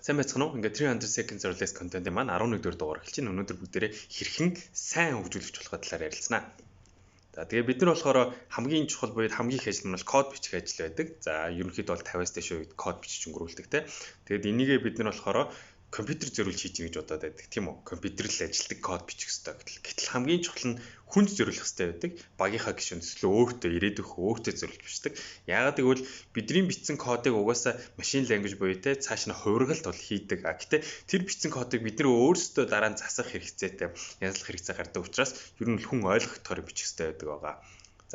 Сайн байцгаана уу? Ингээд 300 seconds or less content маань 11 дугаар дугаар эхэлж байна. Өнөөдөр бүгдээрээ хэрхэн сайн хөгжүүлэгч болох талаар ярилцсанаа. За тэгээ бид нар болохоор хамгийн чухал буюу хамгийн их ажил нь бол код бичих ажил байдаг. За ерөнхийдөө бол 50-аас дээш үед код бичиж өнгөрүүлдэг те. Тэгээд энийгээ бид нар болохоор компьютер зориулж хийж гэж бодоод байдаг тийм үү? Компьютер л ажилдаг код бичих хэрэгтэй. Гэтэл хамгийн чухал нь хүнд зориулах хэрэгтэй байдаг. Багийнхаа гишүүн төслөө өөртөө ирээдүйг өөртөө зориулж бичдэг. Яагаад гэвэл бидний бичсэн кодыг угаасаа машин language буюу те цааш нь хувиргалт бол хийдэг. Гэхдээ тэр бичсэн кодыг бид нэр өөрсдөө дараа нь засах хэрэгцээтэй язлах хэрэгцээ гардаг учраас ер нь хүн ойлгохдоор бичих хэрэгтэй байдаг байгаа.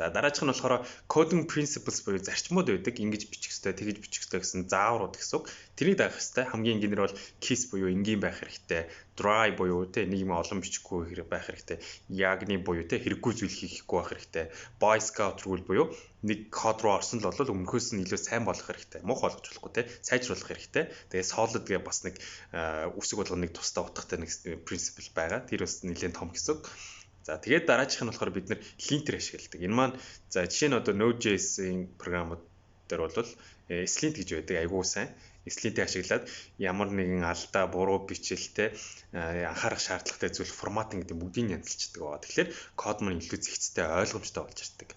За дараачих нь болохоор coding principles буюу зарчмууд байдаг. Ингэж бичих хэрэгтэй, тэгж бичих хэрэгтэй гэсэн зааврууд гэсэн үг. Тэрийг даах хэрэгтэй. Хамгийн энгийнээр бол kiss буюу энгийн байх хэрэгтэй. Dry буюу те нэг юм олон бичихгүй хэрэг байх хэрэгтэй. Yagni буюу те хэрэггүй зүйл хийхгүй байх хэрэгтэй. Boy Scout rule буюу нэг код руу орсон л бол өмнөхөөс нь илүү сайн болох хэрэгтэй. Мух болгож болохгүй те сайжруулах хэрэгтэй. Тэгээ solid гээ бас нэг үсэг болгоныг тусдаа утгатай нэг principle байгаа. Тэр бас нэлээд том гэсэн үг. За тэгээд дараачих нь болохоор бид нэр линтер ашигладаг. Энэ маань за жишээ нь одоо Node.js-ийн програмууд дээр бол Slint гэж байдаг айгүй сайн. Slint-ийг ашиглаад ямар нэгэн алдаа, буруу бичлэлтэй анхаарах шаардлагатай зүйл форматинг гэдэг бүгдийг янзалчдаг байгаа. Тэгэхээр код маань илүү зэгцтэй, ойлгомжтой болж ирдэг.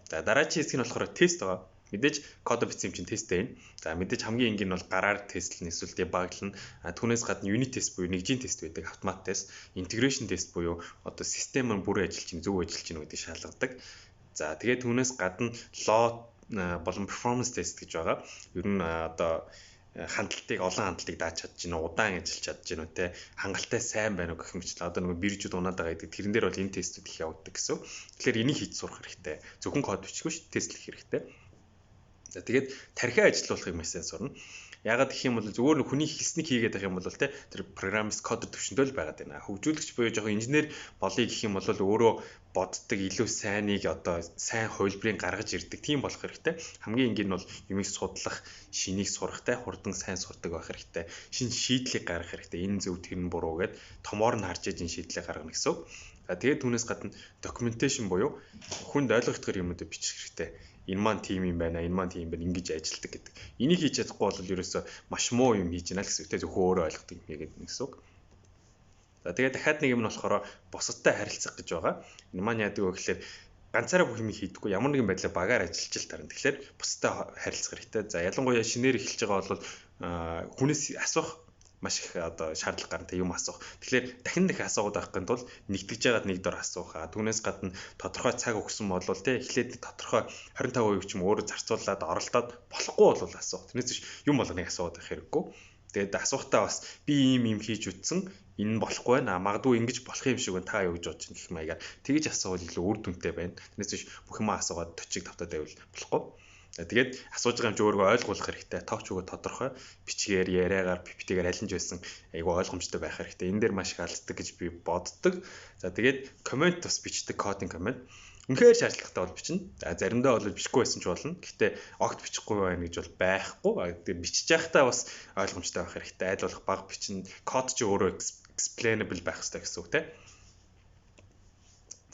За дараагийн хэсэг нь болохоор тест байгаа. Мэдээж код бичсэн юм чинь тесттэй байна. За мэдээж хамгийн энгийн нь бол гараар тестлэн эсвэл дебаглна. Түүнээс гадна unit тест буюу нэгжийн тест байдаг, автомат тест, integration тест буюу одоо систем маань бүрэн ажиллаж чинь зөв ажиллаж чинь гэдгийг шалгадаг. За тэгээд түүнээс гадна load болон performance тест гэж байгаа. Ер нь одоо хандлтыг олон хандлтыг дааж чадж гинэ, удаан ажиллаж чадж гинэ те, хангалттай сайн байна уу гэх мэтлээ. Одоо нөгөө биржүүд унаад байгаа гэдэг. Тэрэн дээр бол энэ тестүүд их явагддаг гэсэн. Тэгэхээр энийг хийж сурах хэрэгтэй. Зөвхөн код бичихгүй ш, тестлэх хэрэгтэй. За тэгээд тархиа ажиллуулахыг маш сайн сурна. Ягаад гэх юм бол зөвөр хүний хэлснийг хийгээд байх юм бол те тэр программист кодер төвшөндөө л байгаад байна. Хөгжүүлэгч буюу жоохон инженер болъё гэх юм бол өөрөө боддог илүү сайныг одоо сайн хувилбарыг гаргаж ирдэг тийм болох хэрэгтэй. Хамгийн энгийн нь бол юмыг судлах, шинийг сурахтай, хурдан сайн сурдаг байх хэрэгтэй. Шинэ шийдлийг гаргах хэрэгтэй. Энэ зөв тэр нь буруу гэд томоор нь харж иж энэ шийдлийг гаргана гэсэн үг. За тэгээд түүнээс гадна documentation буюу хүнд ойлгогдохоор юмудыг бичих хэрэгтэй. Энэ маань тим юм байна, энэ маань тим байна, ингэж ажилдаг гэдэг. Энийг хийж чадахгүй бол ерөөсөө маш муу юм хийж байна л гэсэн үг. Зөвхөн өөрөө ойлгодог юм хийгээд гэсэн үг. За тэгээд дахиад нэг юм нь болохоор бусадтай харилцах гэж байгаа. Энэ маань яадаг вэ гэхээр ганцаараа бүх юм хийдэггүй, ямар нэгэн байдлаар багаар ажиллаж л тарна. Тэгэхээр бусадтай харилцах хэрэгтэй. За ялангуяа шинээр эхэлж байгаа бол хүнээс асуух маш их одоо шаардлага гарна те юм асуух. Тэгэхээр дахин асуугаад авах гэнт бол нэгтгэж яагаад нэг дор асуух. Түүнээс гадна тодорхой цаг өгсөн бол те эхлээд тодорхой 25% ч юм өөрөө зарцуулаад оролдоод болохгүй бол асуух. Тэрнээс биш юм болгоныг асуугаад байх хэрэггүй. Тэгээд асуухтаа бас би ийм хийж үтсэн энэ болохгүй байна. Магадгүй ингэж болох юм шиг байна. Та юу гэж бодож байна гэх маягаар тэгж асуувал илүү үр дүнтэй байна. Тэрнээс биш бүх юм асуугаад төчиг тавтаад байвал болохгүй. Тэгээд асууж байгаа юм чи өөрийгөө ойлгуулах хэрэгтэй. Товч өгөө тодорхой бичгээр, яриагаар, PPT-гээр алинж байсан айгүй ойлгомжтой байх хэрэгтэй. Энэ дээр маш их алддаг гэж би боддог. За тэгээд комент бас бичдэг, кодинг комент. Үнэхээр шаардлагатай бол бичнэ. Заримдаа бол бичихгүй байсан ч болно. Гэхдээ огт бичихгүй байна гэж бол байхгүй. Тэгээд бичиж байхдаа бас ойлгомжтой байх хэрэгтэй. Айл болох баг бичнэ. Код ч өөрөө explainable байх хэрэгтэй гэсэн үг тийм.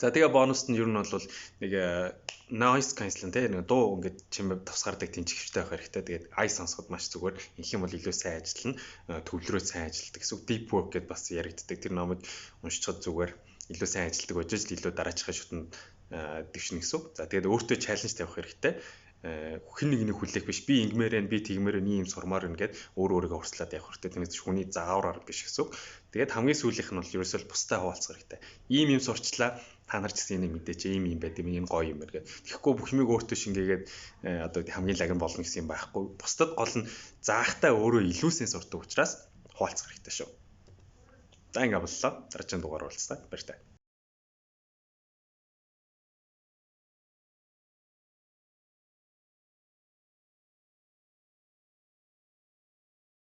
За тэгээ бонуст нь ер нь бол нэг noise cancel те нэг дуу ингээд чимээ тусгардаг тэнцвэртэй байх хэрэгтэй. Тэгээд ай сонсоход маш зүгээр. Их юм бол илүү сайн ажиллана. Төвлөрөө сайн ажилтдаг гэсэн. Deep work гэдээ бас яригддаг. Тэр номыг уншчиход зүгээр илүү сайн ажилтдаг байж л илүү дараачихаа шүтэн дэвшнэ гэсэн. За тэгээд өөртөө чаленж тавих хэрэгтэй. Хэн нэгний хүлээх биш. Би ингэмээр байна, би тэгмээр байна, ийм сурмаар байна гэд өөрийгөө урслаад явах хэрэгтэй. Тэрнээс хүний заавраар биш гэсэн. Тэгээд хамгийн сүүлийнх нь бол ерөөсөө бустай хуваалцах хэрэгтэй. Ийм сурчлаа. Та нар ч гэсэн энийг мэдээч ийм байд юм, ийм гоё юм байна гэх. Тэгэхгүй бүх юмыг өөртөө шингээгээд одоо хамгийн лагин болно гэсэн юм байхгүй. Бусдад гол нь заахтаа өөрөө илүүсэн сурдаг учраас хуваалцах хэрэгтэй шүү. За ингэ боллоо. Дараагийн дугаар уулзлаа. Баяр таа.